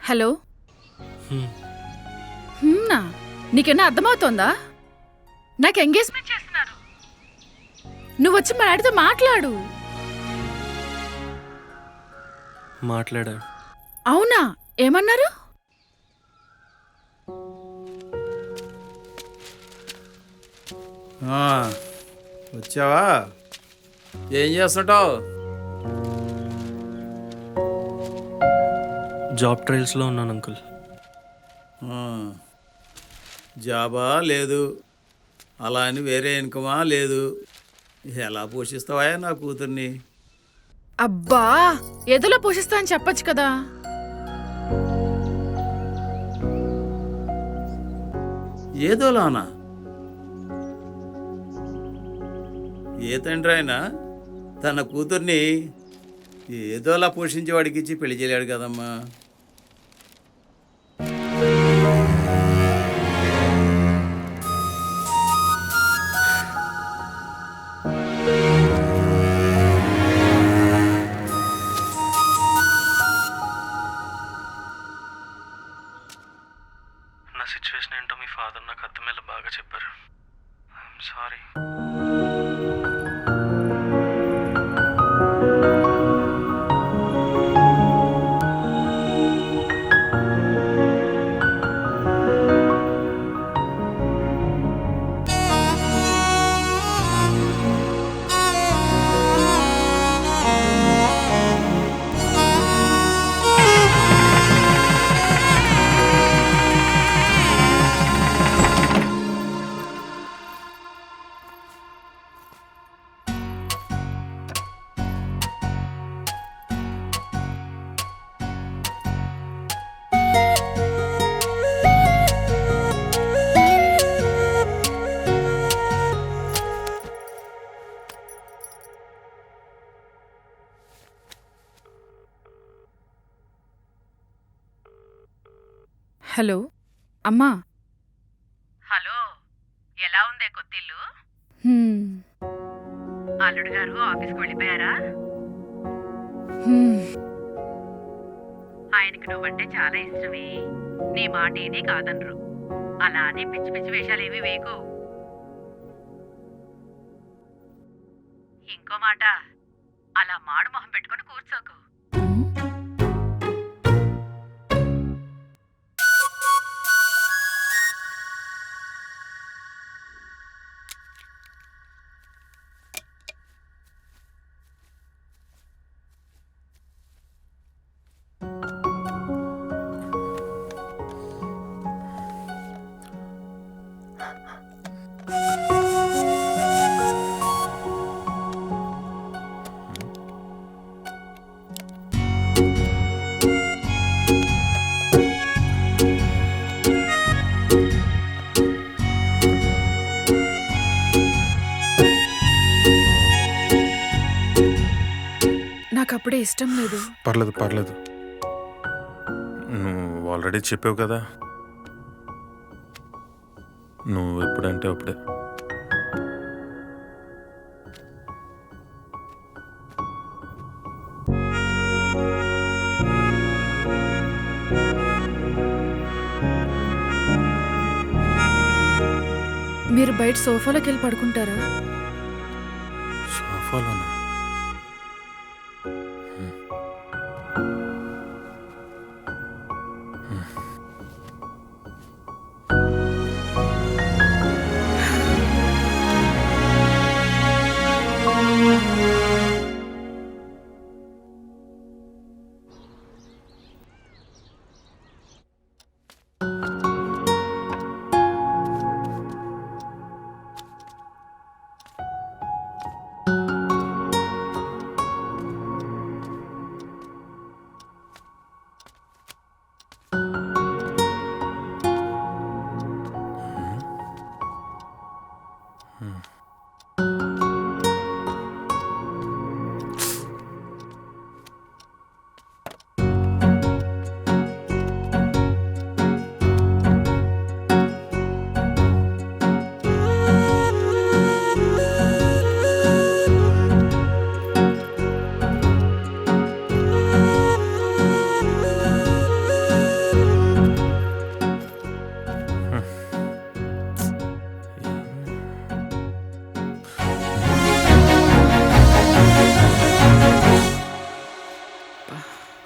Hello. నీకేనా అర్థమవుతోందా? నాకు engagement చేస్తున్నారు. నువ్వు వచ్చి మా డాడీతో మాట్లాడు. మాట్లాడారు. అవునా? ఏమన్నారు? వచ్చావా? ఏం చేస్తుంటావు? జాబ్ ట్రయల్స్లో ఉన్నాను అంకుల్. జాబా లేదు, అలా అని వేరే ఇన్కమా లేదు. ఎలా పోషిస్తావా నా కూతుర్ని? అబ్బా, ఎదులో పోషిస్తా అని చెప్పొచ్చు కదా. ఏదోలానా? ఏ తండ్రి అయినా తన కూతుర్ని ఏదోలా పోషించేవాడికి ఇచ్చి పెళ్లి చేయలేడు కదమ్మా. నా సిచ్యువేషన్ ఏంటో మీ ఫాదర్ నాకు అర్థమయ్యేలా బాగా చెప్పారు. I'm sorry. హలో అమ్మా. హలో, ఎలా ఉందే కొత్తిల్లు? అల్లుడు గారు ఆఫీస్కి వెళ్ళిపోయారా? ఆయనకి నువ్వంటే చాలా ఇష్టమే. నీ మాట ఏది కాదనరు. అలా అని పిచ్చి పిచ్చి వేషాలేమీ వేయకు. ఇంకో మాట, అలా మాడు మొహం పెట్టుకుని కూర్చోకు. నాకు అప్పుడే ఇష్టం లేదు. పర్లేదు పర్లేదు, నువ్వు ఆల్రెడీ చెప్పావు కదా. నువ్వు ఎప్పుడంటే అప్పుడే. మీరు బయట సోఫాలోకి వెళ్ళి పడుకుంటారా? సోఫాలోనా?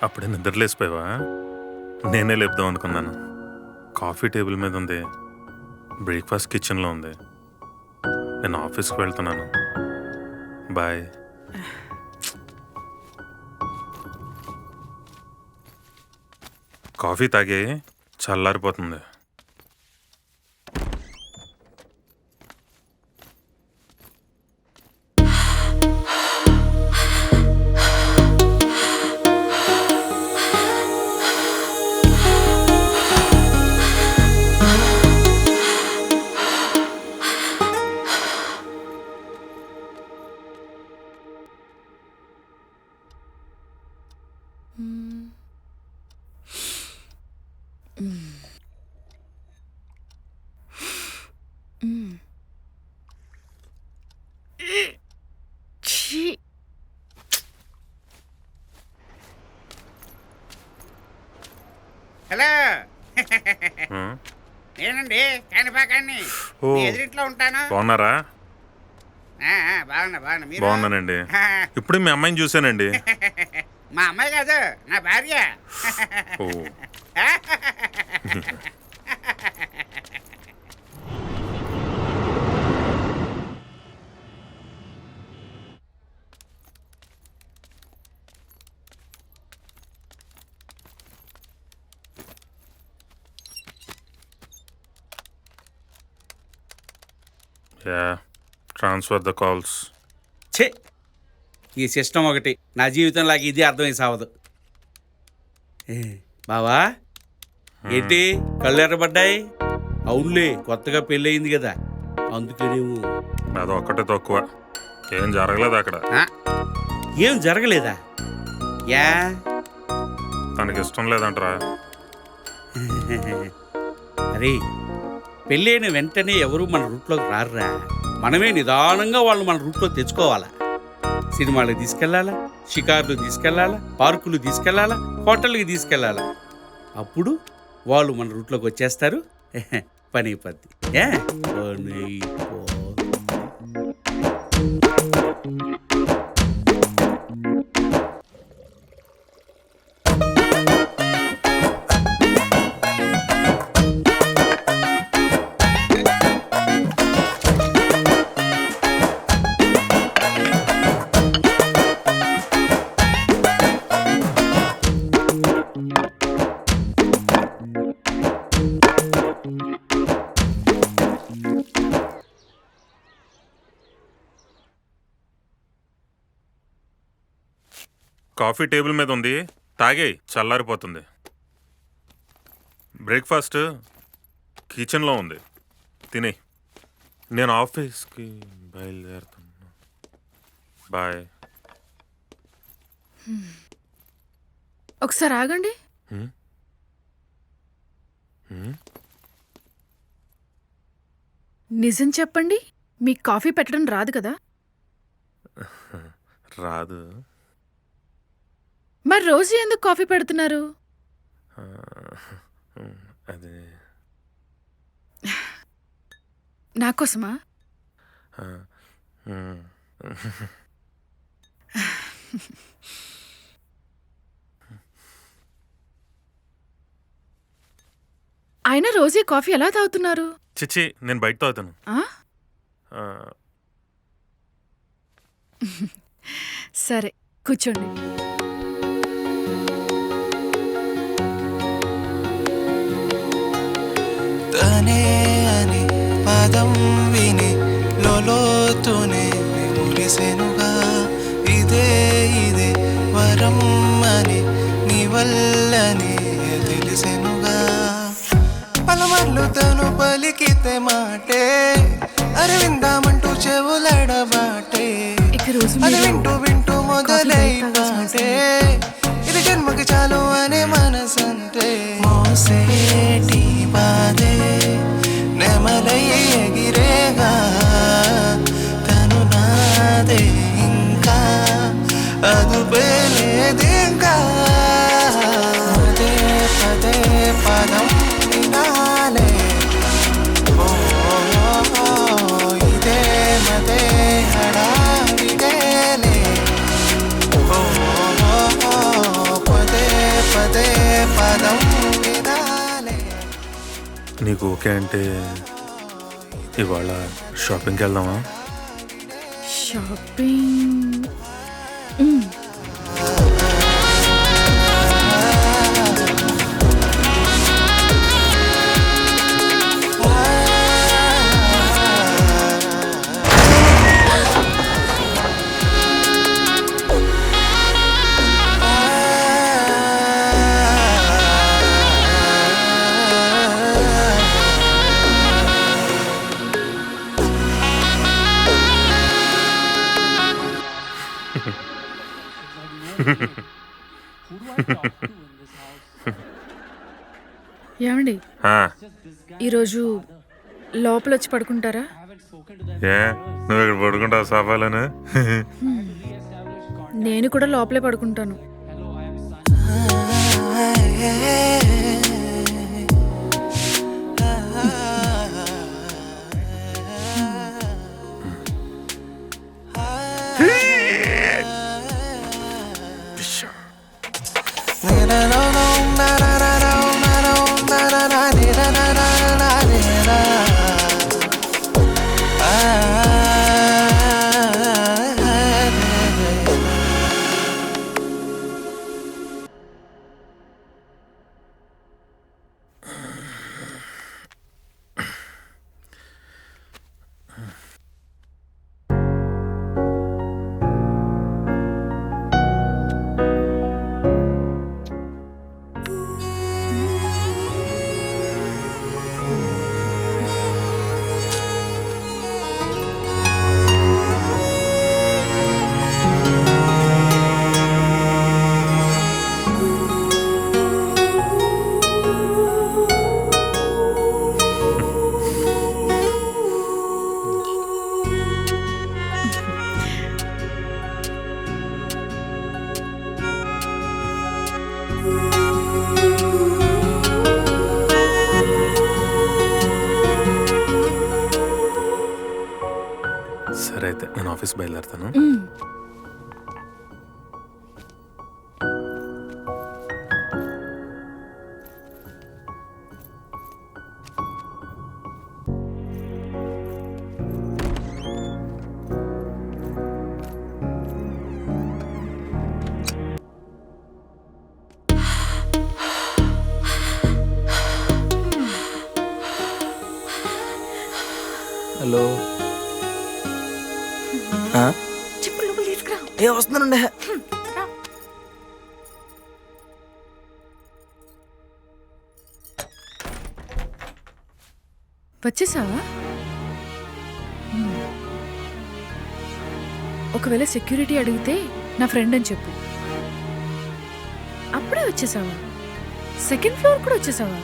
అప్పుడే నిద్రలేసిపోయావా? నేనే లేపుదాం అనుకున్నాను. కాఫీ టేబుల్ మీద ఉంది, బ్రేక్ఫాస్ట్ కిచెన్లో ఉంది. నేను ఆఫీస్కి వెళ్తున్నాను. బాయ్. కాఫీ తాగే చల్లారిపోతుంది. ఛీ! హలో ఆ? నేనండి కాణిపాకాన్ని ఓ. మీ ఎదురింట్లో ఉంటాను. బాగున్నారా? బాగున్నా మీరు? బాగున్నానండి. ఆ, ఇప్పుడే మీ అమ్మాయిని చూశానండి. మా అమ్మాయి కాదు నా భార్య. ఓ. Transfer the calls. ఛే ఈ సిస్టమ్ ఒకటి నా జీవితంలాగా ఇది అర్థమై సావదు. బావా ఏంటి కళ్ళు ఎర్రబడ్డాయి? అవునులే కొత్తగా పెళ్ళయింది కదా అందుకేనేమో. అది ఒక్కటే తక్కువ, ఏం జరగలేదు అక్కడ. ఆ, ఏం జరగలేదా? యా తనకి ఇష్టం లేదంటరా. అరే పెళ్ళైన వెంటనే ఎవరు మన రూట్లోకి రారురా. మనమే నిదానంగా వాళ్ళు మన రూట్లో తెచ్చుకోవాలా. సినిమాలకు తీసుకెళ్లాలా, షికార్లు తీసుకెళ్లాలా, పార్కులు తీసుకెళ్లాలా, హోటల్కి తీసుకెళ్లాలా. అప్పుడు వాళ్ళు మన రూట్లోకి వచ్చేస్తారు. పని అయిపోద్ది. ఏ? పని అయిపోద్ది. కాఫీ టేబుల్ మీద ఉంది, తాగేయ్ చల్లారిపోతుంది. బ్రేక్ఫాస్ట్ కిచెన్లో ఉంది, తినే. నేను ఆఫీస్కి బయలుదేరుతున్నా. బాయ్. ఒకసారి ఆగండి. నిజం చెప్పండి, మీకు కాఫీ పెట్టడం రాదు కదా? రాదు. మరి రోజు ఎందుకు కాఫీ పెడుతున్నారు? అదే నాకోసమా? అయినా రోజు ఈ కాఫీ ఎలా తాగుతున్నారు? చిచ్చి నేను బయట తాగుతాను. ఆ? ఆ, సరే కూర్చోండి. తనే అని పదం విని లోతూనే ముగిసెనుగా ఇదే ఇదే వరం అని నీ వల్లని తెలిసెనుగా పలమర్లు తను పలికితే మాటే అరవిందామంటూ చెవులడబాటే ఇక రోజు అది మీరు వింటూ వింటూ మొదలై పాటే ఇది జన్మకి చాలు అనే మనసంటే మోసేటి బాధే నెమలై ఎగిరేగా తను నాదే ఇంకా అదుపే లేదింకా పదే పదే పదం వినాలే ఓ ఇదే మదే హడావిడేలే ఓ పదే పదే పదం వినాలే. నీకు ఓకే అంటే ఇవాళ షాపింగ్కి వెళ్దామా? షాపింగ్ ఏమండి ఆ, ఈరోజు లోపల వచ్చి పడుకుంటారా? ఏ నువ్వు ఇక్కడ పడుకుంటావు సోఫాలోనే? నేను కూడా లోపలే పడుకుంటాను. సరే అయితే నేను ఆఫీస్ బయలుదేరుతాను. హలో చెప్పులు లోపల తీసుకురా. ఏ వస్తున్నానండి. వచ్చేసావా? ఒకవేళ సెక్యూరిటీ అడిగితే నా ఫ్రెండ్ అని చెప్పు. అప్పుడే వచ్చేసావా? సెకండ్ ఫ్లోర్ కూడా వచ్చేసావా?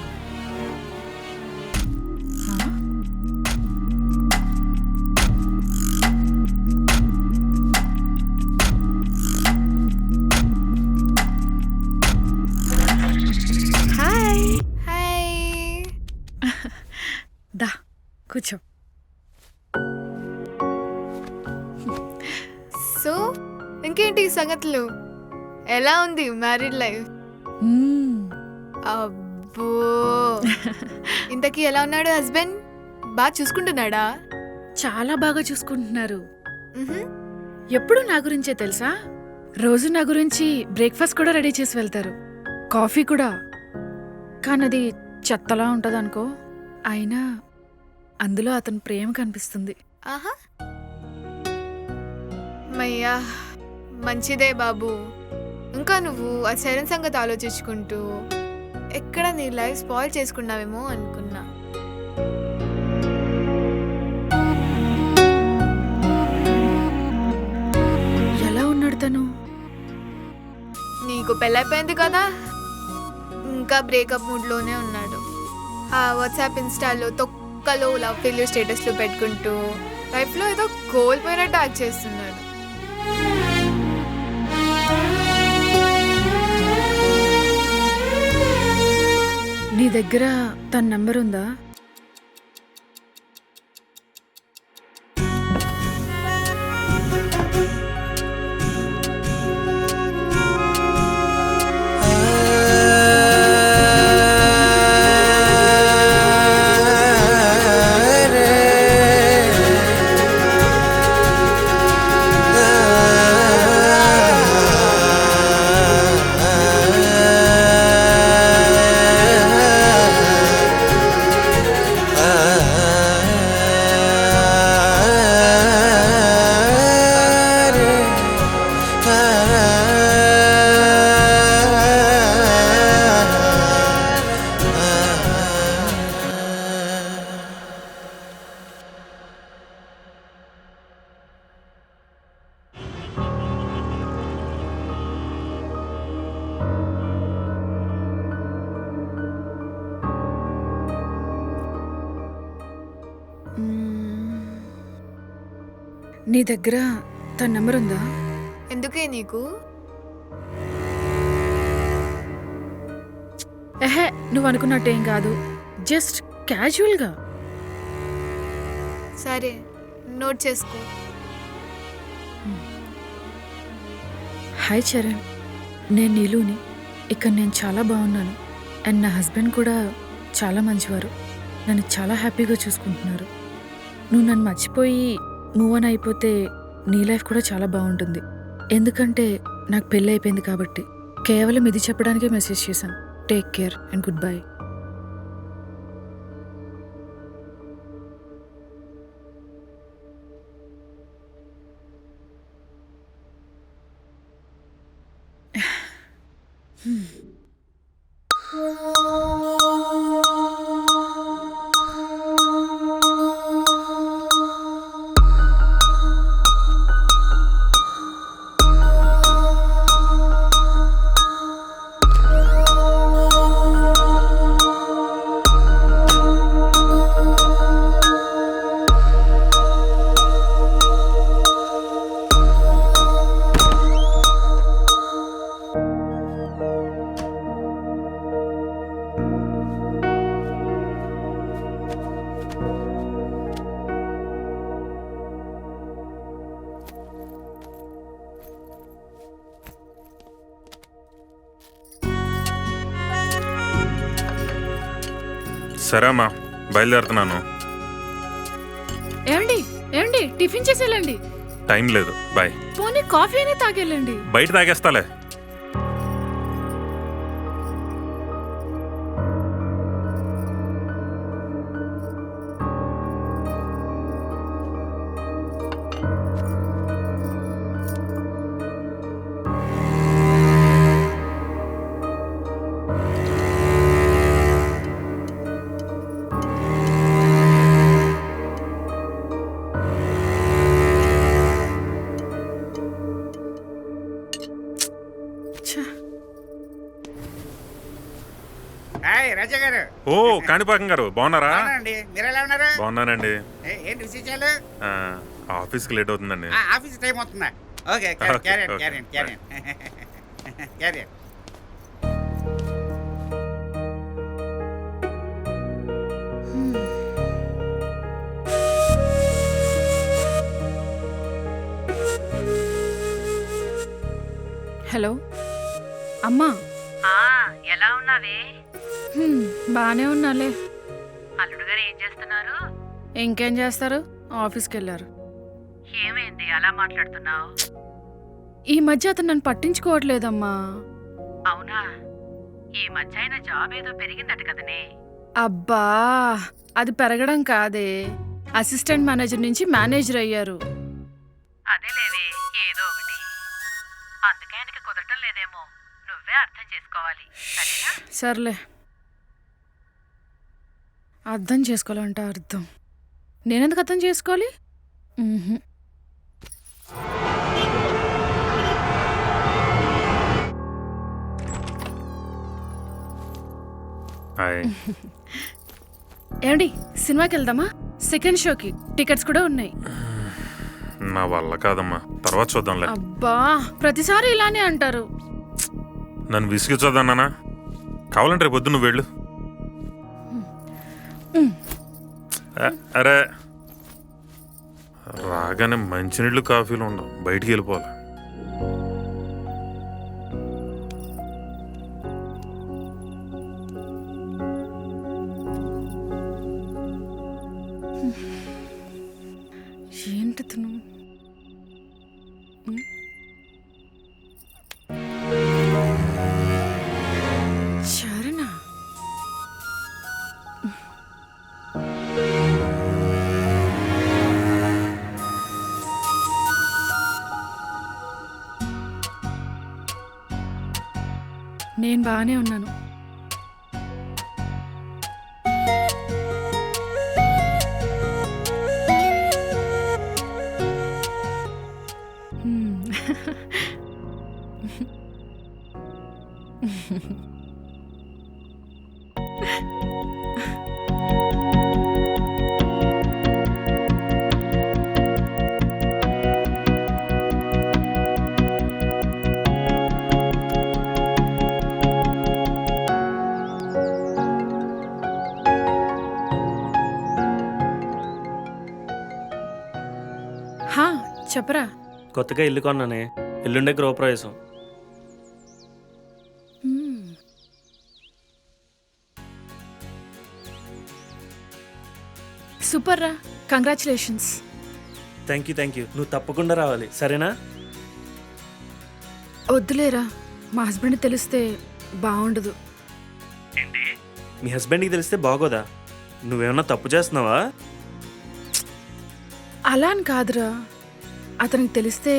Hi hi. దా కూర్చో. సో ఇంకేంటి సంగతులు? ఎలా ఉంది మ్యారీడ్ లైఫ్? అబ్బో, ఇంతకీ ఎలా ఉన్నాడు హస్బెండ్? బాగా చూసుకుంటున్నాడా? చాలా బాగా చూసుకుంటున్నారు. మ్హూ. ఎప్పుడు నా గురించే తెలుసా? రోజు నా గురించి బ్రేక్ఫాస్ట్ కూడా రెడీ చేసి వెళ్తారు, కాఫీ కూడా. కానది చెత్తలా ఉంటదనుకో, అయినా అందులో అతని ప్రేమ కనిపిస్తుంది. ఆహా, మయ్యా మంచిదే బాబు. ఇంకా నువ్వు ఆ చరణ్ సంగతి ఆలోచించుకుంటూ ఎక్కడ నీ లైఫ్ స్పాయిల్ చేసుకున్నావేమో అనుకున్నా. ఎలా ఉన్నాడు తను? నీకు పెళ్ళైపోయింది కదా, ఇంకా బ్రేకప్ మూడ్లోనే ఉన్నాడు. ఆ వాట్సాప్ ఇన్స్టాలో తొక్కలో లవ్ ఫెయిల్యూర్ స్టేటస్లు పెట్టుకుంటూ లైఫ్లో ఏదో కోల్పోయినట్టు యాక్ట్ చేస్తున్నాడు. నీ దగ్గర తన నంబర్ ఉందా? నీ దగ్గర తన నంబర్ ఉందా? ఎందుకే నీకు? ఎహే, నువ్వు అనుకున్నట్టేం కాదు, జస్ట్ క్యాజువల్గా. సరే, నోట్ చేసుకో. హాయ్ చరణ్, నేను నీలుని. ఇక్కడ నేను చాలా బాగున్నాను, అండ్ నా హస్బెండ్ కూడా చాలా మంచివారు. నన్ను చాలా హ్యాపీగా చూసుకుంటున్నారు. నువ్వు నన్ను మర్చిపోయి మూవ్ ఆన్ అయిపోతే నీ లైఫ్ కూడా చాలా బాగుంటుంది. ఎందుకంటే నాకు పెళ్ళి అయిపోయింది కాబట్టి. కేవలం ఇది చెప్పడానికే మెసేజ్ చేశాను. Take care and good bye. సరే అమ్మా, బయలుదేరుతున్నాను. ఏమండి ఏమండి, టిఫిన్ చేసేళ్ళండి. టైం లేదు, బాయ్. పోనీ కాఫీ అయినా తాగేళ్ళండి. బయట తాగేస్తాలే. రాజా గారు. ఓ కాణిపాకం గారు, బాగున్నారా? మీరు ఎలా ఉన్నారు? బాగున్నానండి. ఏంటి విశేషాలు? ఆఫీస్కి లేట్ అవుతుందండి. ఆఫీస్ టైం అవుతుందా? Okay, Okay, carrier okay. Carrier carrier carrier. Hello అమ్మా. ఎలా ఉన్నావే? బాగానే ఉన్నాలే. అల్లుడు గారు ఏం చేస్తున్నారు? ఇంకేం చేస్తారు, ఆఫీస్కి వెళ్ళారు. ఏమైంది అలా మాట్లాడుతున్నావు? ఈ మధ్య అతను నన్ను పట్టించుకోవట్లేదమ్మా. అవునా? ఈ మధ్య ఆయన జాబ్ ఏదో పెరిగిందట కదనే? అబ్బా, అది పెరగడం కాదే, అసిస్టెంట్ మేనేజర్ నుంచి మేనేజర్ అయ్యారు. అదేలేవే, ఏదో ఒకటి. అందుకే ఆయనకి కుదరటం లేదేమో. నువ్వే అర్థం చేసుకోవాలి, సరేనా? సర్లే, అర్థం చేసుకోవాలంట అర్థం. నేనెందుకు అర్థం చేసుకోవాలి? మ్హూ. హాయ్. ఏమండి, సినిమాకి వెళ్దామా? సెకండ్ షోకి టికెట్స్ కూడా ఉన్నాయి. నా వల్ల కాదమ్మా, తర్వాత చూద్దాంలే. అబ్బా, ప్రతిసారి ఇలానే అంటారు. నన్ను విసిగించొద్దన్నానా? కావాలంటే రేపు పొద్దు నువ్వు వెళ్ళు. అరే, రాగానే మంచినీళ్ళు కాఫీలు ఉండవు, బయటికి వెళ్ళిపోవాలి. ఏంటి తను? చరణ, నేను బాగానే ఉన్నాను. హా, చెప్పరా. కొత్తగా ఇల్లు కొన్నానే, ఎల్లుండే గృహప్రవేశం. సూపర్ రా, కంగ్రాచులేషన్స్. Thank you. నువ్వు తప్పకుండా రావాలి, సరేనా? వద్దులేరా, మా హస్బెండ్ తెలిస్తే బాగుండదు. ఏంటి, మీ హస్బెండ్కి తెలిస్తే బాగోదా? నువ్వేమన్నా తప్పు చేస్తున్నావా? అలా అని కాదురా, అతనికి తెలిస్తే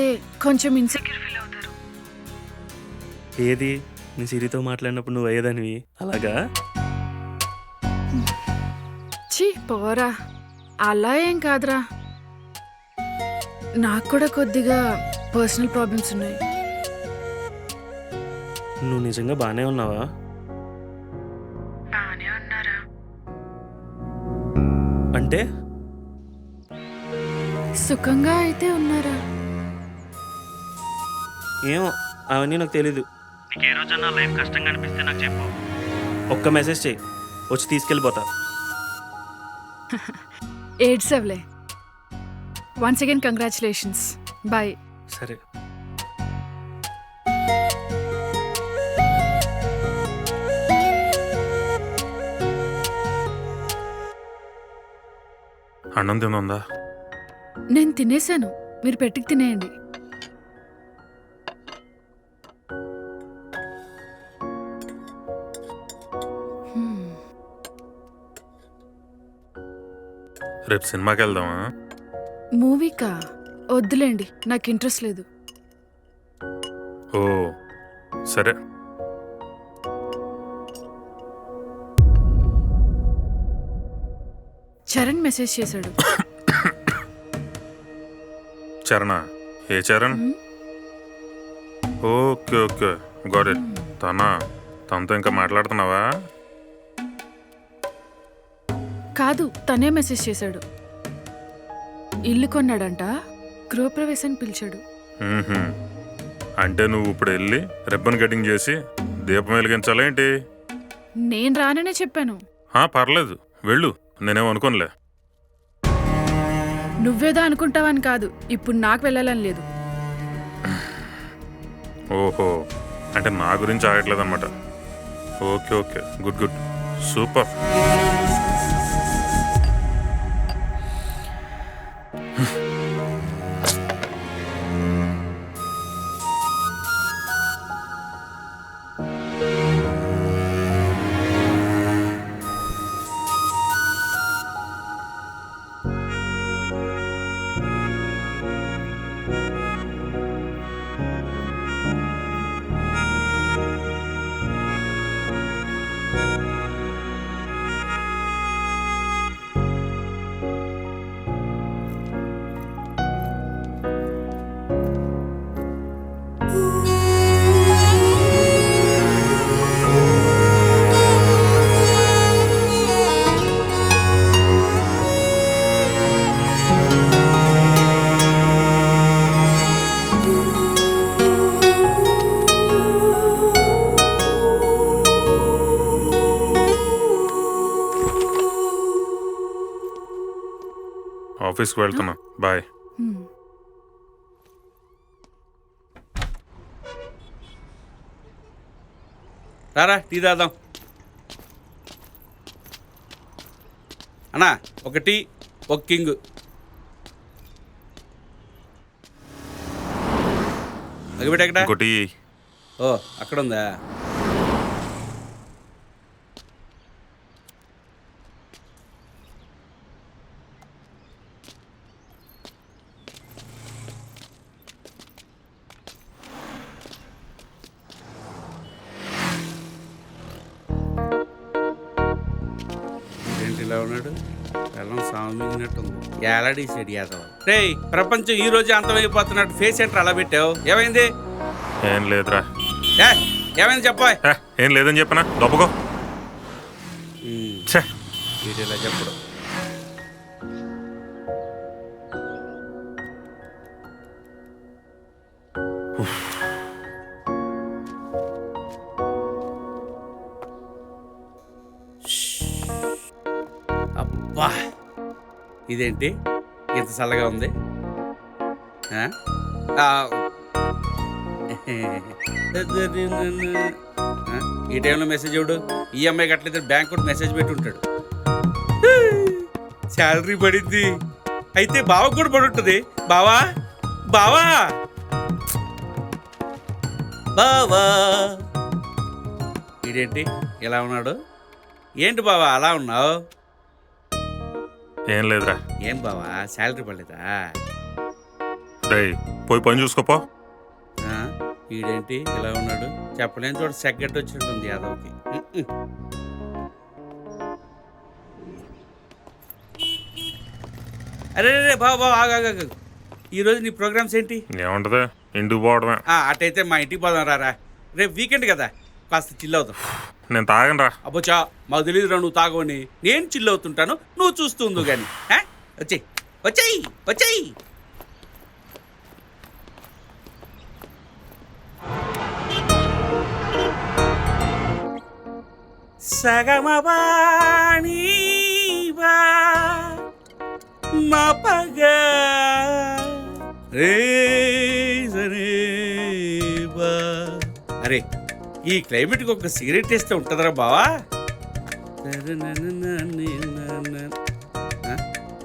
కొంచెం ఇన్సెక్యూర్ ఫీల్ అవుతారు. ఏది, నీ సిరితో మాట్లాడినప్పుడు నువ్వు అయ్యేదానివి అలాగా? ఛీ, పోరా, అలా ఏం కాదురా. నాకు కూడా కొద్దిగా పర్సనల్ ప్రాబ్లమ్స్ ఉన్నాయి. నువ్వు నిజంగా బాగానే ఉన్నావా? బాగానే ఉన్నారా? అంటే సుఖంగా అయితే ఉన్నారా? ఏమో, అవన్నీ నాకు తెలీదు. నీకు ఏ రోజన్నా లైఫ్ కష్టంగా అనిపిస్తే నాకు చెప్పు, ఒక్క మెసేజ్ చెయ్యి, వచ్చి తీసుకెళ్ళిపోతా. ఏడ్సవ్లే. Once again congratulations. బాయ్. సరే. అన్నం తిందా? నేను తినేశాను, మీరు పెట్టికి తినేయండి. రేపు సినిమాకి వెళ్దామా? మూవీకా? వద్దులేండి, నాకు ఇంట్రెస్ట్ లేదు. ఓ సరే. చరణ్ మెసేజ్ చేశాడు. చరణ్? ఏ Charan? Okay okay, got it. తనతో ఇంకా మాట్లాడుతున్నావా? కాదు, తనే మెసేజ్ చేశాడు. ఇల్లు కొన్నాడంట, గృహప్రవేశాన్ని పిలిచాడు. అంటే నువ్వు ఇప్పుడు వెళ్ళి రిబ్బన్ కటింగ్ చేసి దీపం వెలిగించాలా ఏంటి? నేను రాననే చెప్పాను. పర్లేదు, వెళ్ళు, నేనేం అనుకోనులే. నువ్వేదో అనుకుంటావని కాదు, ఇప్పుడు నాకు వెళ్ళాలని లేదు. ఓహో, అంటే నా గురించి ఆగట్లేదు అనమాట. Okay okay, good good, super. ఆఫీస్కి వెళ్తున్నా, బాయ్. రారా టీ తాదాం. అన్నా ఒక టీ, ఒక కింగ్. అగిపెట్టి ఎక్కడ? ఇంకోటి. ఓ అక్కడ ఉందా? ఏంటి ఇలా ఉన్నాడు? ఎల్లం సామినట్టుంది. ఏలాడీసాడు యాదవ్. రే ప్రపంచం ఈ రోజు అంతమైపోతున్నట్టు ఫేస్ సెంటర్ అలా పెట్టావు, ఏమైంది? ఏం లేదురా. ఏమైంది చెప్పా? ఏం లేదని చెప్పనా, దొబ్బకో. ఇలా చెప్పడం. అబ్బా, ఇదేంటి ఇంత చల్లగా ఉంది? ఈ టైంలో మెసేజ్ ఇవ్వడు. ఈఎంఐ కట్టలేదు, బ్యాంక్ కూడా మెసేజ్ పెట్టి ఉంటాడు. శాలరీ పడింది అయితే బావకు కూడా పడి ఉంటుంది. బావా బావా బావా, ఇదేంటి ఎలా ఉన్నాడు? ఏంటి బావా అలా ఉన్నావు? ఏం లేదురా. ఏం బావా శాలరీ పడలేదా? రేయ్ పోయి పని చూసుకోపో. ఈడేంటి ఇలా ఉన్నాడు? చెప్పలేని చోట సెగ్గట్టు వచ్చినట్టుంది యాదవ్కి. అరే రే బాబా ఆగా, ఈరోజు నీ ప్రోగ్రామ్స్ ఏంటి? ఏముంటది, ఇంటికి పోవడమే. అటైతే మా ఇంటికి పోదాం రారా. రేపు వీకెండ్ కదా, కాస్త చిల్ అవుతాం. నేను తాగనరా. అబ్బోచా, మాకు తెలియదురా నువ్వు తాగవని. నేను చిల్ అవుతుంటాను, నువ్వు చూస్తుందు కానీ. వచ్చేయి వచ్చేయి వచ్చేయి. సగమవాణివా మపగా రేజనేవా. అరే ఈ క్లైమేట్కి ఒక సిగరెట్ వేస్తే ఉంటుందిరా బావా.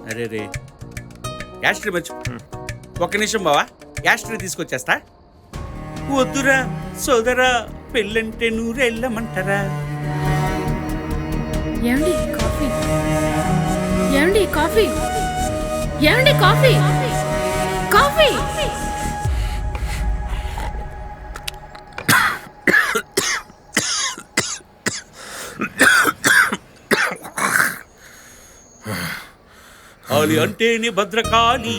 అరే రే యాస్ట్రీ మర్చి. ఒక్క నిమిషం బావా, యాస్ట్రీ తీసుకొచ్చేస్తా. వద్దురా సోదరా, పెళ్ళంటే నూరెళ్ళమంటారా. ఏమండి కాఫీ? ఏమండి కాఫీ? ఏమండి కాఫీ? కాఫీ కాళీ అంటేనే భద్రకాళి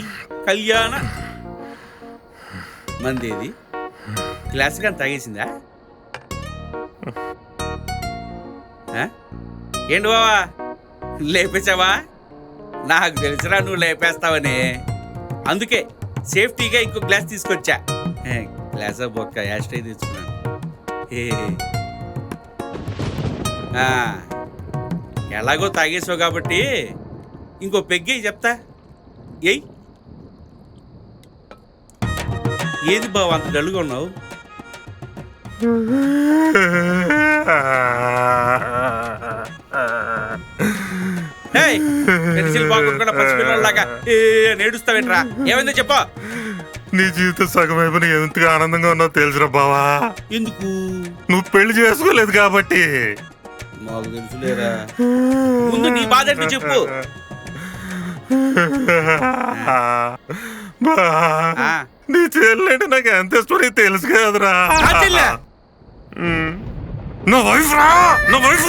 కళ్యాణ. మందేది గ్లాస్ కానీ తాగేసిందా? ఏంటి బావా లేపేసావా? నాకు తెలుసురా నువ్వు లేపేస్తావని, అందుకే సేఫ్టీగా ఇంకో గ్లాస్ తీసుకొచ్చా. గ్లాస్ బొక్క యాస్ట్రై తెచ్చుకున్నాను. ఎలాగో తాగేసావు కాబట్టి ఇంకో పెగ్గి చెప్తా. ఏది బావ అంత డల్గా ఉన్నావు? ఏయ్, పెన్సిల్ బాగుండా పసిపిల్లలాగా నేడుస్తావేంట్రా? ఏమైందో చెప్పా. నీ జీవితం సగం అయిపోయి ఎంతగా ఆనందంగా ఉన్నావు తెలుసురా బావా. ఎందుకు? నువ్వు పెళ్లి చేసుకోలేదు కాబట్టి. మాకు తెలుసులేరా. ముందు నీ బాధ ఏంటో చెప్పు. బా, ఆ. నీ చెల్లెంటే నాకు ఎంత ఇష్టం నీకు తెలుసు కదరా. నా చెల్లె? నా వైఫ్ రా, నా వైఫ్.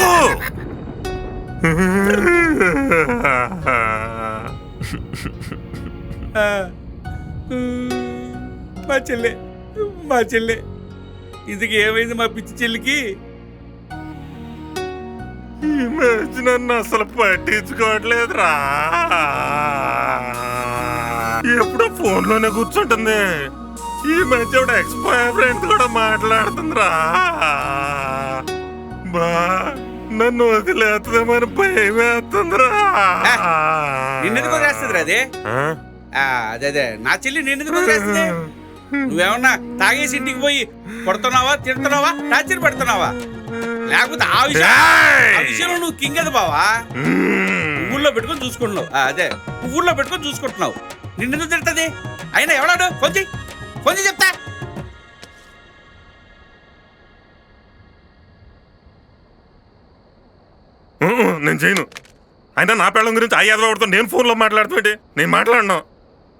మా చెల్లె, మా చెల్లె. ఇందుకు ఏమైంది మా పిచ్చి చెల్లికి? ఈ మధ్య నన్ను అసలు పట్టించుకోవట్లేదురా. ఎప్పుడో ఫోన్ లోనే కూర్చుంటుంది. ఈ మధ్య ఎక్స్ బాయ్ ఫ్రెండ్ కూడా మాట్లాడుతుందిరా. బా, నన్ను వదిలేస్తుందేమని భయం వేస్తుందిరా. నిన్నెందుకు వదిలేస్తుంది అదే? అదే నా చెల్లి నిన్నెందుకు వదిలేస్తుంది? నువ్వేమన్నా తాగేసి ఇంటికి పోయి కొడుతున్నావా, తిడుతున్నావా, టార్చర్ పెడుతున్నావా? లేకపోతే ఆ విషయంలో నువ్వు కింగ్ అది బావా. పువ్వుల్లో పెట్టుకొని చూసుకుంటున్నావు. అదే పువ్వుల్లో పెట్టుకొని చూసుకుంటున్నావు. నిన్నెందుకు తిడుతుంది? అయినా ఎవడాడు? ఫోన్ చెయ్యి, ఫోన్ చేయి చెప్తా. నేను చేయను. అయినా నా పిల్లల గురించి అయ్యాదో నేను ఫోన్లో మాట్లాడుతుంటే నేను మాట్లాడినా.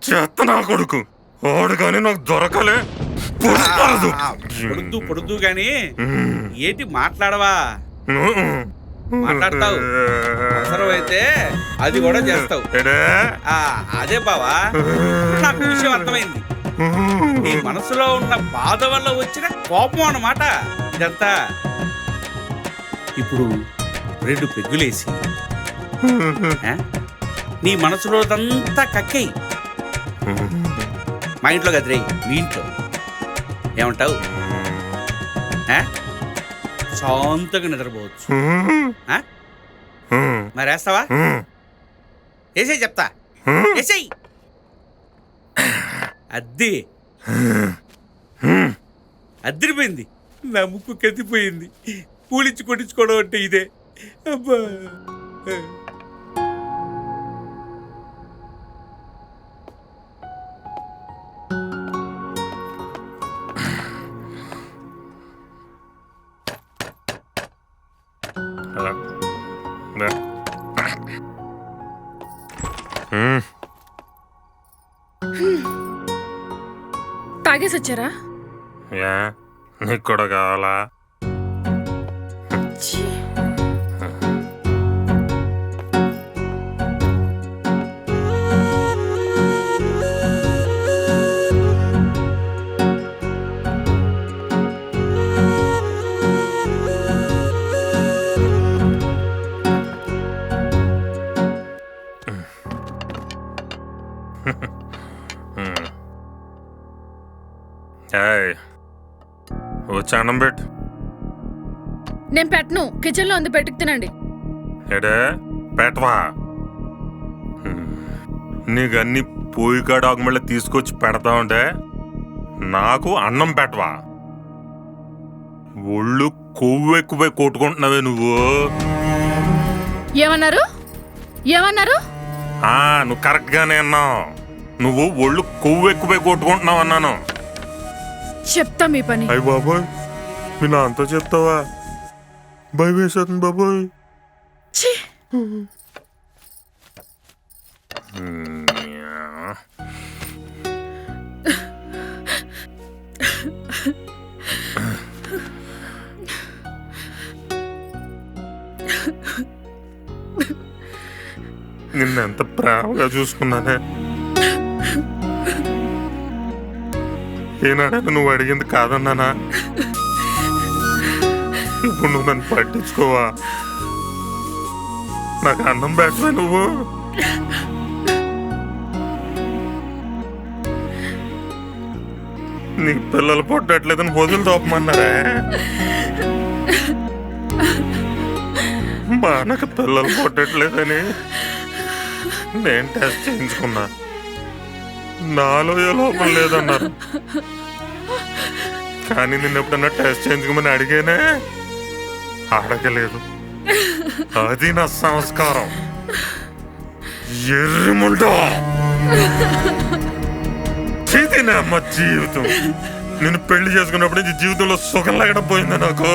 చెత్త నా కొడుకు వాడు కానీ నాకు దొరకలే. పొడుద్దు గాని ఏంటి మాట్లాడవా? మాట్లాడతావు, అవసరమైతే అది కూడా చేస్తావు. అదే బావా, నాకు విషయం అర్థమైంది. నీ మనసులో ఉన్న బాధ వల్ల వచ్చిన కోపం అన్నమాట ఇదంతా. ఇప్పుడు 2 పెగ్గులేసి నీ మనసులోదంతా కక్కేయి. మా ఇంట్లో కదిరే, మీ ఇంట్లో. ఏమంటావు? శాంతంగా నిద్రపోవచ్చు. మరి వేస్తావా? వేసేయి చెప్తా, వేసేయి. అద్దరిపోయింది. నా ముక్కు కత్తిపోయింది. పూలిచ్చి కొట్టించుకోవడం అంటే ఇదే. అబ్బా, తాగేసి వచ్చారా? నీకు కూడా కావాలా? వచ్చి అన్నం పెట్టు. నేను పెట్టను, కిచెన్ లో ఉంది, పెట్టుకు తినండి. ఎడే పెట్టవా? నీకు అన్ని పోయి కాడ మళ్ళీ తీసుకొచ్చి పెడతా ఉంటే నాకు అన్నం పెట్టవా? ఒళ్ళు కొవ్వు ఎక్కువై కొట్టుకుంటున్నావే నువ్వు. ఏమన్నారు? ఏమన్నారు? నువ్వు కరెక్ట్ గానే అన్నావు. నువ్వు ఒళ్ళు కొవ్వు ఎక్కువై కొట్టుకుంటున్నావు అన్నాను. చెప్తా మీ పని. అయ్యి బాబోయ్, మీ నాన్నతో చెప్తావా? భయం వేసేస్తుంది బాబోయ్. నిన్నెంత ప్రేమగా చూసుకున్నానే. ఏనాడైనా నువ్వు అడిగింది కాదన్నానా? ఇప్పుడు నువ్వు నన్ను పట్టించుకోవా? నాకు అన్నం పెట్టవా నువ్వు? నీకు పిల్లలు పుట్టట్లేదని వదులు తోపమన్నారే. మా నాకు పిల్లలు పుట్టట్లేదని నేను టెస్ట్ చేయించుకున్నా. నాలో ఏ లోపం లేదన్నారు. కానీ నిన్ను ఎప్పుడన్నా టెస్ట్ చేయించుకోమని అడిగానే, అడగలేదు. అది నా సంస్కారం. ఎర్రముండా చేతినే అమ్మ జీవితం. నేను పెళ్లి చేసుకున్నప్పుడు నుంచి జీవితంలో సుఖం లేకుండా పోయింది నాకు.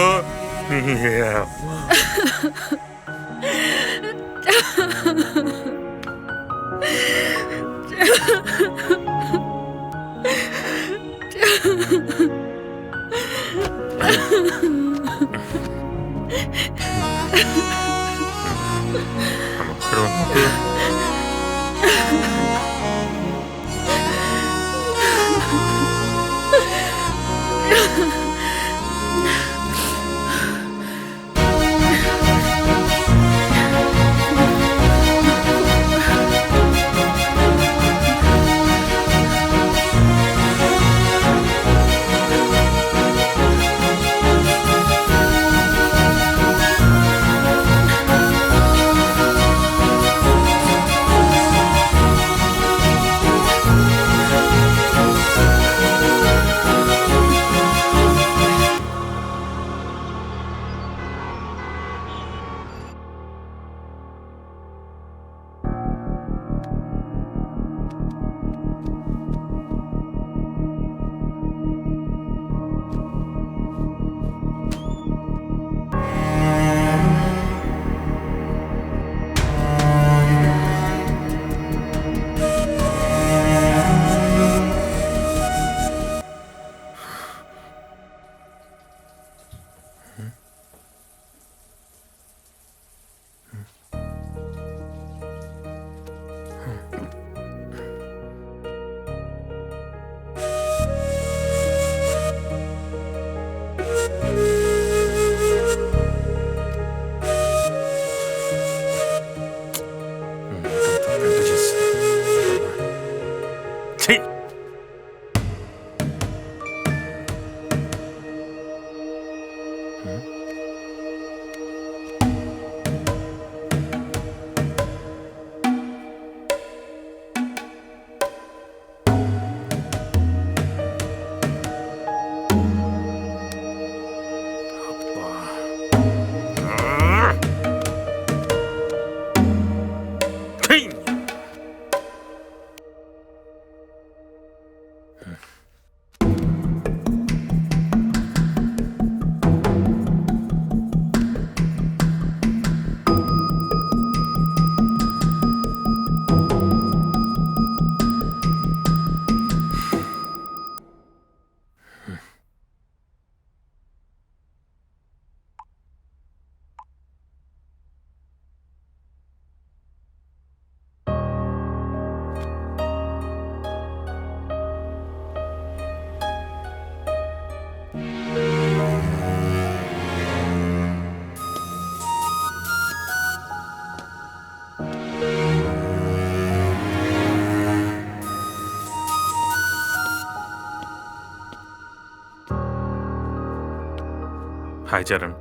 హాయ్ చరణ్,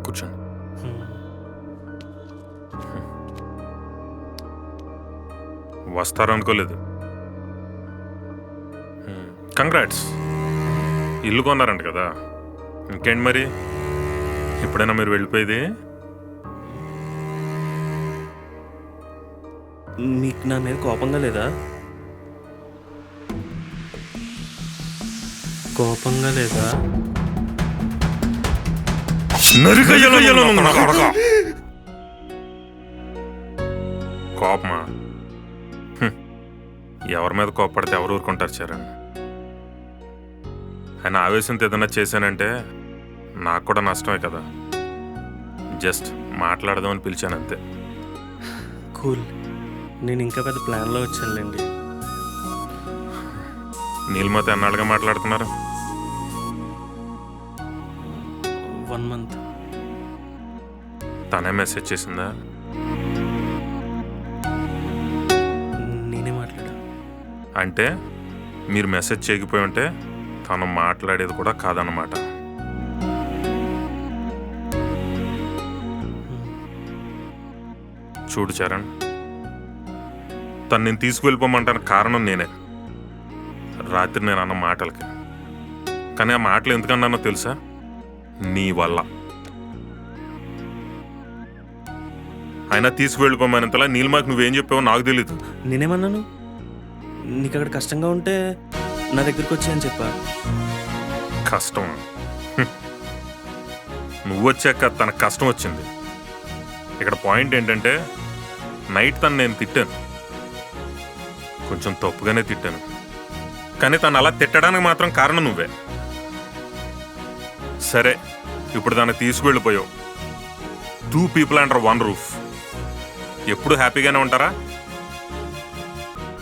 కూర్చోండి. వస్తారనుకోలేదు. కంగ్రాట్స్, ఇల్లు కొన్నారంట కదా. ఇంకేంటి మరి, ఎప్పుడైనా మీరు వెళ్ళిపోయేది? మీకు నా మీద కోపంగా లేదా? కోపంగా లేదా? కోపమా? ఎవరి మీద కోపడితే ఎవరు ఊరుకుంటారు చరణ్? ఆయన ఆవేశంతో ఏదైనా చేశానంటే నాకు కూడా నష్టమే కదా. జస్ట్ మాట్లాడదామని పిలిచాను అంతే. కూల్, నేను ఇంకా పెద్ద ప్లాన్లో వచ్చానులేండి. నీలిమతో ఎన్నాళ్ళుగా మాట్లాడుతున్నారు? 1 month. తనే మెసేజ్ చేసిందా? నేనే మాట్లాడా. అంటే మీరు మెసేజ్ చేయకపోయి ఉంటే తను మాట్లాడేది కూడా కాదన్నమాట. చూడు చరణ్, తను నేను తీసుకువెళ్ళిపోమంటాను కారణం నేనే. రాత్రి నేను అన్న మాటలకి కానీ ఆ మాటలు ఎందుకన్నానో తెలుసా? నీ వల్ల. అయినా తీసుకువెళ్ళిపోమనంతలా నీలిమాకి నువ్వేం చెప్పావో నాకు తెలీదు. నేనేమన్నాను? నీకు అక్కడ కష్టంగా ఉంటే నా దగ్గరికి వచ్చి అని చెప్పా. కష్టం. నువ్వు వచ్చాక తనకు కష్టం వచ్చింది. ఇక్కడ పాయింట్ ఏంటంటే నైట్ తను నేను తిట్టాను, కొంచెం తప్పుగానే తిట్టాను, కానీ తను అలా తిట్టడానికి మాత్రం కారణం నువ్వే. సరే, ఇప్పుడు దాన్ని తీసుకువెళ్ళిపోయావు. 2 people అండర్ 1 roof. ఎప్పుడు హ్యాపీగానే ఉంటారా?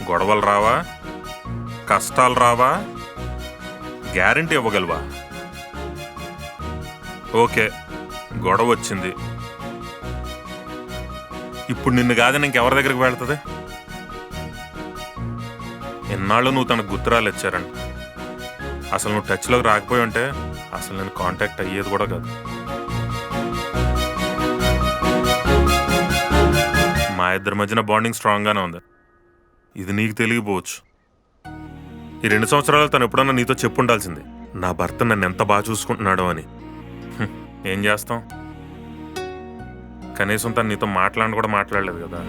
గొడవలు రావా? కష్టాలు రావా? గ్యారంటీ ఇవ్వగలవా? ఓకే, గొడవ వచ్చింది. ఇప్పుడు నిన్ను కాదని ఇంకెవరి దగ్గరికి వెళ్తుంది? ఎన్నాళ్ళు నువ్వు తనకు గుర్తురాలు ఇచ్చారంట. అసలు నువ్వు టచ్లోకి రాకపోయి ఉంటే అసలు నేను కాంటాక్ట్ అయ్యేది కూడా కాదు. మా ఇద్దరి మధ్యన బాండింగ్ స్ట్రాంగ్గానే ఉంది. ఇది నీకు తెలియకపోవచ్చు. ఈ 2 సంవత్సరాలు తను ఎప్పుడన్నా నీతో చెప్పుండాల్సింది, నా భర్త నన్ను ఎంత బాగా చూసుకుంటున్నాడో అని. ఏం చేస్తాం? కనీసం తను నీతో మాట్లాడి కూడా మాట్లాడలేదు కదా.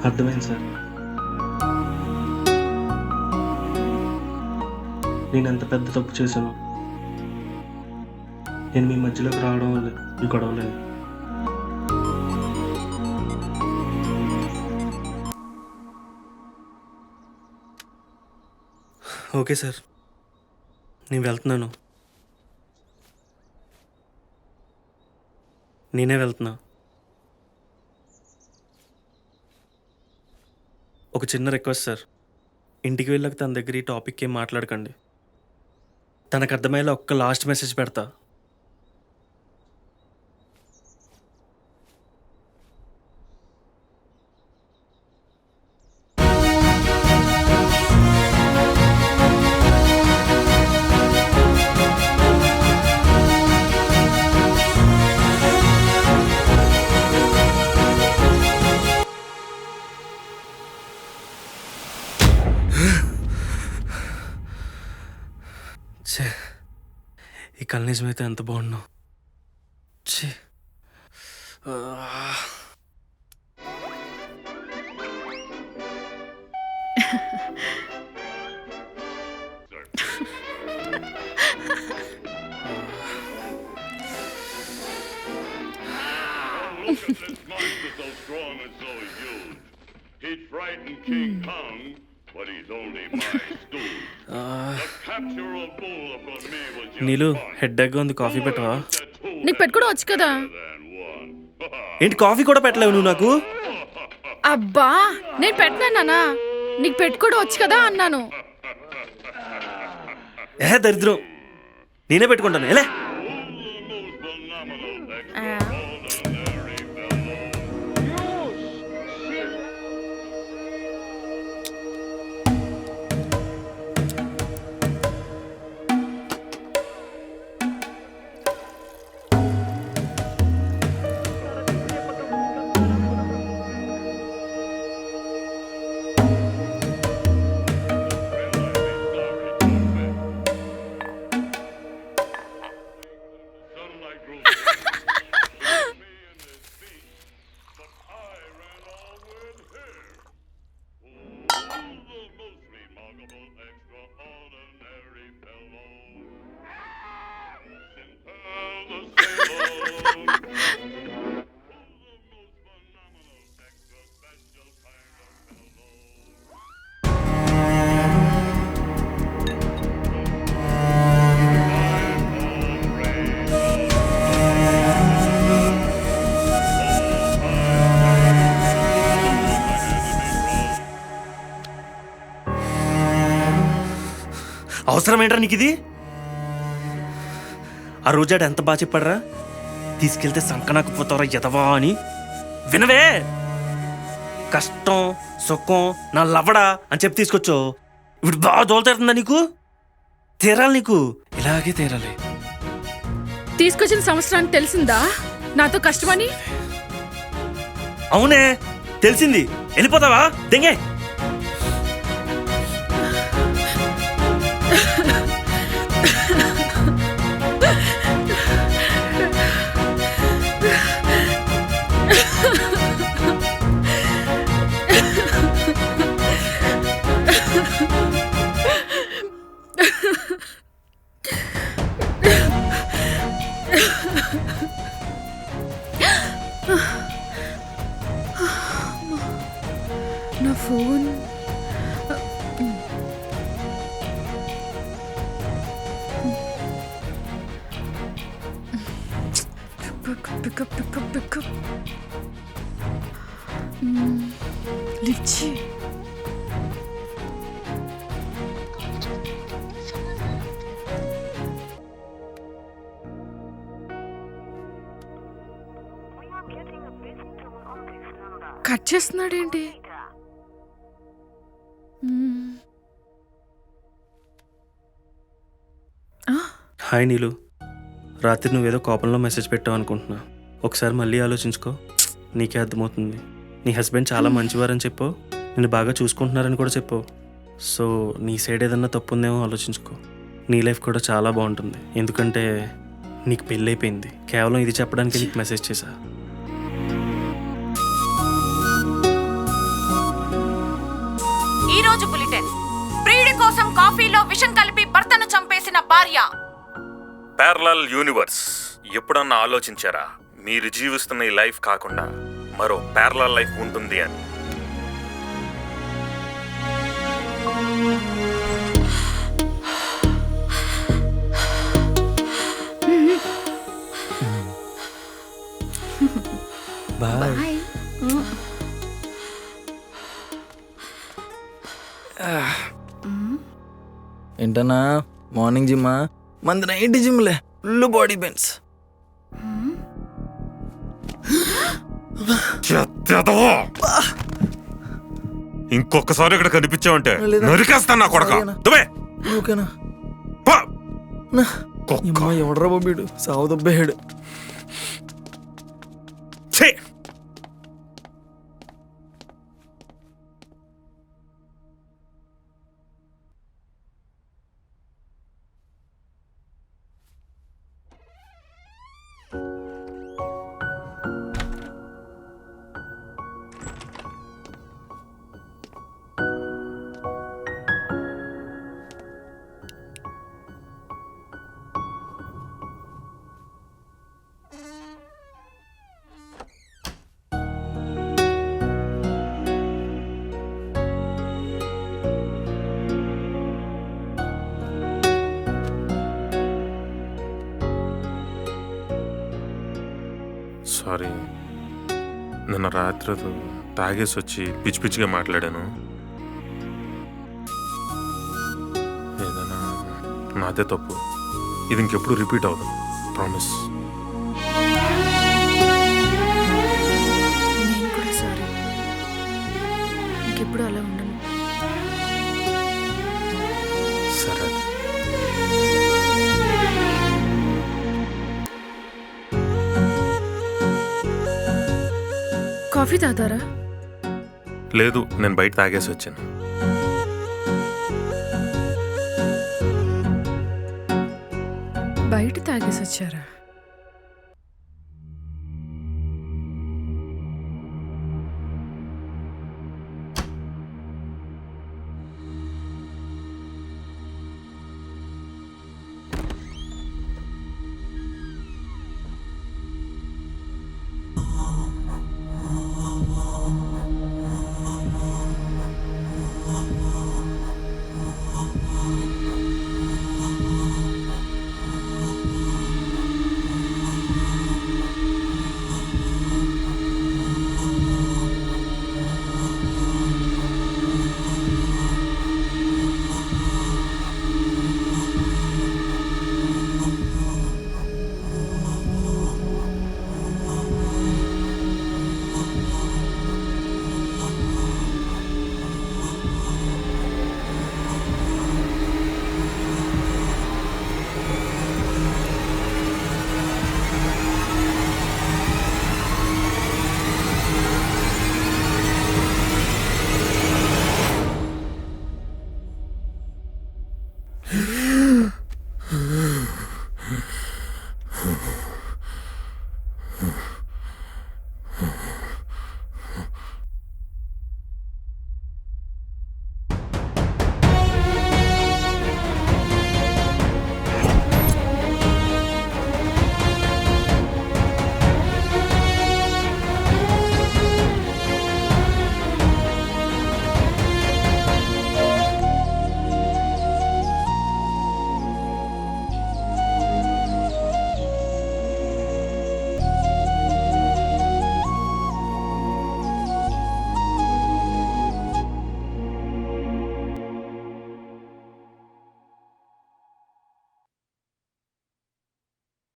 అర్థమైంది సార్. నేను ఎంత పెద్ద తప్పు చేశాను. నేను మీ మధ్యలోకి రావడం వల్ల ఈ గొడవలేదు. ఓకే సార్, నేను వెళ్తున్నాను. నేనే వెళ్తున్నా. ఒక చిన్న రిక్వెస్ట్ సార్, ఇంటికి వెళ్ళాక తన దగ్గర ఈ టాపిక్ ఏం మాట్లాడకండి. తనకు అర్థమయ్యేలా ఒక్క లాస్ట్ మెసేజ్ పెడతా. ఛే, ఈ కళ నిజమైతే ఎంత బాగున్నావు. ఛే, He frightened King Kong, but he's only my stool. The capture of Bull upon me was just Neelu fun. హెడ్ఏక్గా ఉంది, కాఫీ పెట్టవా? నీకు పెట్టుకోవడం వచ్చు కదా. Than one. ఏంటి కాఫీ కూడా పెట్టలేవు నువ్వు నాకు? అబ్బా, నేను పెట్టినానా? నీకు పెట్టుకోవడం వచ్చు కదా అన్నాను. దరిద్రం, నేనే పెట్టుకుంటాను. ఎలా? Sunlight grows me in this beach, but I ran all with her. Oh, the most remarkable, extraordinary fellow. Simple the sailor. The most phenomenal, extra special kind of fellow. అవసరం ఏంట్రా నీకు ఇది? ఆ రోజాడు ఎంత బాగా చెప్పాడరా, తీసుకెళ్తే సంకనాకు పోతారా ఎదవా అని. వినవే, కష్టం సుఖం నా లవడా అని చెప్పి తీసుకొచ్చో. ఇప్పుడు బాగా దోలుతారుతుందా నీకు? తీరాలి, నీకు ఇలాగే తీరాలి. తీసుకొచ్చిన సంవత్సరానికి తెలిసిందా నాతో కష్టమని? అవునే తెలిసింది. వెళ్ళిపోతావా దెంగే? నా ఫోన్ పికప్ లిఫ్ట్ చేయి. కట్ చేస్తున్నాడేంటి? హాయ్ నీలు, రాత్రి నువ్వేదో కోపంలో మెసేజ్ పెట్టావు అనుకుంటున్నా. ఒకసారి మళ్ళీ ఆలోచించుకో, నీకే అర్థమవుతుంది. నీ హస్బెండ్ చాలా మంచివారని చెప్పు, నేను బాగా చూసుకుంటున్నారని కూడా చెప్పు. సో నీ సైడ్ ఏదన్నా తప్పు ఉందేమో ఆలోచించుకో. నీ లైఫ్ కూడా చాలా బాగుంటుంది, ఎందుకంటే నీకు పెళ్ళి అయిపోయింది. కేవలం ఇది చెప్పడానికి నీకు మెసేజ్ చేశా. ఈ రోజు బులెటిన్. ప్రియుడి కోసం కాఫీలో విషం కలిపి భర్తను చంపేసిన భార్య. Parallel universe. ఎప్పుడన్నా ఆలోచించారా మీరు జీవిస్తున్న ఈ లైఫ్ కాకుండా మరో ప్యారలల్ లైఫ్ ఉంటుంది అని? బాయ్. ఏంటన్నా మార్నింగ్ జిమ్మా? మంది నైట్ జిమ్లే, ఫుల్ బాడీ పెయిన్స్. ఇంకొకసారి ఇక్కడ కనిపించావంటే నరికేస్తాను నా కొడక. ఓకేనా? ఎవడరా బాబీడు సావు దొబ్బేహాడు. సారీ, నిన్న రాత్రి తాగేసి వచ్చి పిచ్చి పిచ్చిగా మాట్లాడాను. ఏదైనా నాదే తప్పు. ఇది ఇంకెప్పుడు రిపీట్ అవ్వదు, ప్రామిస్. నేను కూడా సారీ. ఇంకెప్పుడు అలా ఉండను. సరే. కాఫీ తాతారా? లేదు, నేను బయట తాగేసి వచ్చాను. బయట తాగేసి వచ్చారా?